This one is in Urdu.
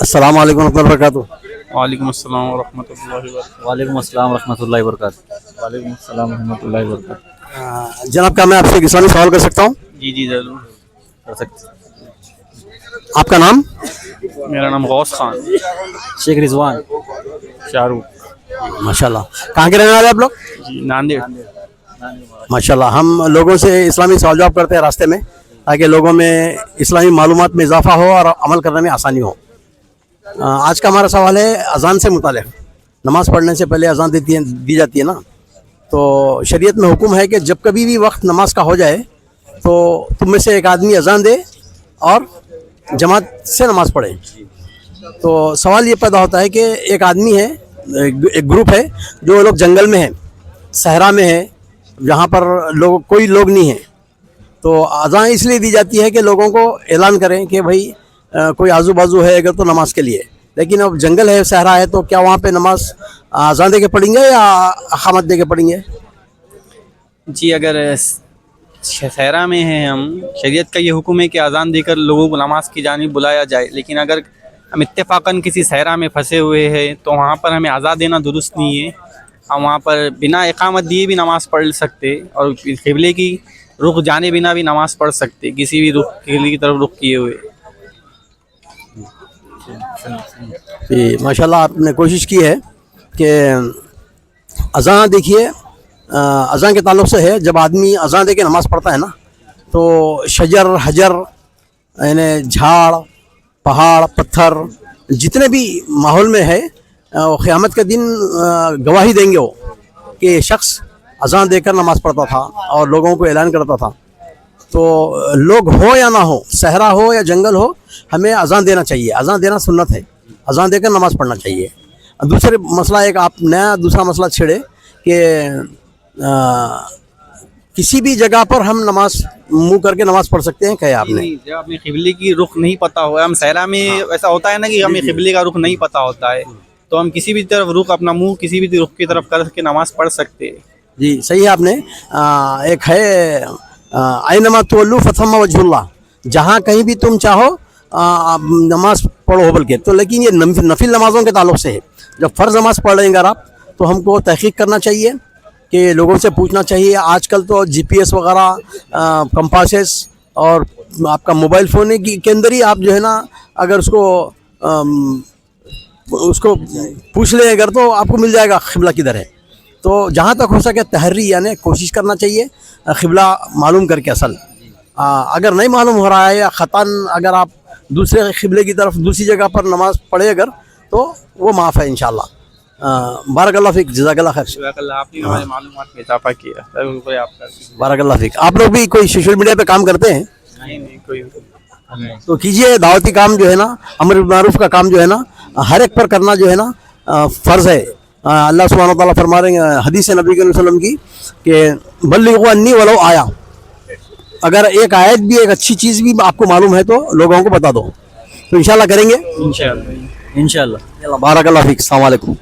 السلام علیکم ورحمۃ اللہ وبرکاتہ. وعلیکم السلام ورحمۃ اللہ وبرکاتہ. وعلیکم السلام ورحمۃ اللہ وبرکاتہ. وعلیکم السلام ورحمۃ اللہ وبرکاتہ. جناب کیا میں آپ سے ایک اسلامی سوال کر سکتا ہوں؟ جی ضرور کر سکتے. آپ کا نام؟ میرا نام غوث خان. شیخ رضوان. شاہ رخ. ماشاء اللہ. کہاں کے رہنے والے آپ لوگ؟ جی ناندیڑ. ماشاء اللہ. ہم لوگوں سے اسلامی سوال جواب کرتے ہیں راستے میں تاکہ لوگوں میں اسلامی معلومات میں اضافہ ہو اور عمل کرنے میں آسانی ہو. آج کا ہمارا سوال ہے اذان سے متعلق. نماز پڑھنے سے پہلے اذان دی جاتی ہے نا، تو شریعت میں حکم ہے کہ جب کبھی بھی وقت نماز کا ہو جائے تو تم میں سے ایک آدمی اذان دے اور جماعت سے نماز پڑھے. تو سوال یہ پیدا ہوتا ہے کہ ایک آدمی ہے، ایک گروپ ہے جو لوگ جنگل میں ہیں، صحرا میں ہے، جہاں پر کوئی لوگ نہیں ہے. تو اذان اس لیے دی جاتی ہے کہ لوگوں کو اعلان کریں کہ بھائی کوئی آزو بازو ہے اگر تو نماز کے لیے. لیکن اب جنگل ہے، صحرا ہے، تو کیا وہاں پہ نماز اذان دے کے پڑھیں گے یا اقامت دے کے پڑھیں گے؟ جی اگر صحرا میں ہیں ہم، شریعت کا یہ حکم ہے کہ اذان دے کر لوگوں کو نماز کی جانب بلایا جائے. لیکن اگر ہم اتفاقاً کسی صحرا میں پھنسے ہوئے ہیں تو وہاں پر ہمیں اذان دینا درست نہیں ہے. ہم وہاں پر بنا اقامت دیے بھی نماز پڑھ سکتے اور قبلے کی رخ جانے بنا بھی نماز پڑھ سکتے، کسی بھی قبلے کی طرف رخ کیے ہوئے. جی ماشاء اللہ. آپ نے کوشش کی ہے کہ اذان دیکھیے اذان کے تعلق سے ہے. جب آدمی اذان دے کے نماز پڑھتا ہے نا تو شجر حجر یعنی جھاڑ پہاڑ پتھر جتنے بھی ماحول میں ہے قیامت کے دن گواہی دیں گے وہ کہ شخص اذان دے کر نماز پڑھتا تھا اور لوگوں کو اعلان کرتا تھا. تو لوگ ہو یا نہ ہو، صحرا ہو یا جنگل ہو، ہمیں اذان دینا چاہیے. اذان دینا سنت ہے، اذان دے کر نماز پڑھنا چاہیے. دوسرا آپ نیا دوسرا مسئلہ چھیڑے کہ کسی بھی جگہ پر ہم نماز منہ کر کے نماز پڑھ سکتے ہیں. کہا آپ نے جب اپنے قبلے کی رخ نہیں پتہ ہوا، ہم صحرا میں ایسا ہوتا ہے نا کہ ہمیں قبلے کا رخ نہیں پتہ ہوتا ہے، تو ہم کسی بھی طرف رخ اپنا منہ کسی بھی رخ کی طرف کر کے نماز پڑھ سکتے ہیں. جی صحیح ہے. آپ نے ایک ہے اینما تولوا فثم وجہ اللہ، جہاں کہیں بھی تم چاہو نماز پڑھو ہو بلکہ. تو لیکن یہ نفل نمازوں کے تعلق سے ہے. جب فرض نماز پڑھ رہے ہیں اگر آپ، تو ہم کو تحقیق کرنا چاہیے کہ لوگوں سے پوچھنا چاہیے. آج کل تو جی پی ایس وغیرہ کمپاسز اور آپ کا موبائل فون کے اندر ہی آپ جو ہے نا اگر اس کو پوچھ لیں اگر تو آپ کو مل جائے گا قبلہ کدھر ہے. تو جہاں تک ہو سکے تحری یعنی کوشش کرنا چاہیے قبلہ معلوم کر کے. اصل اگر نہیں معلوم ہو رہا ہے یا خطاً اگر آپ دوسرے قبلے کی طرف دوسری جگہ پر نماز پڑھے اگر تو وہ معاف ہے انشاءاللہ. بارک اللہ فیک. جزاک اللہ خیر. جزاک اللہ. آپ نے ہمارے معلومات میں اضافہ کیا. بارک اللہ فیک. آپ لوگ بھی کوئی سوشل میڈیا پہ کام کرتے ہیں؟ نہیں کوئی تو کیجئے. دعوتی کام جو ہے نا، امر بالمعروف کا کام جو ہے نا ہر ایک پر کرنا جو ہے نا فرض ہے. اللہ سبحانہ و تعالیٰ فرما رہے ہیں حدیث نبی علیہ وسلم کی کہ بلغوا انی ولو آیا. اگر ایک آیت بھی ایک اچھی چیز بھی آپ کو معلوم ہے تو لوگوں کو بتا دو. تو انشاءاللہ کریں گے انشاءاللہ. انشاءاللہ. بارک اللہ فیک. السلام علیکم.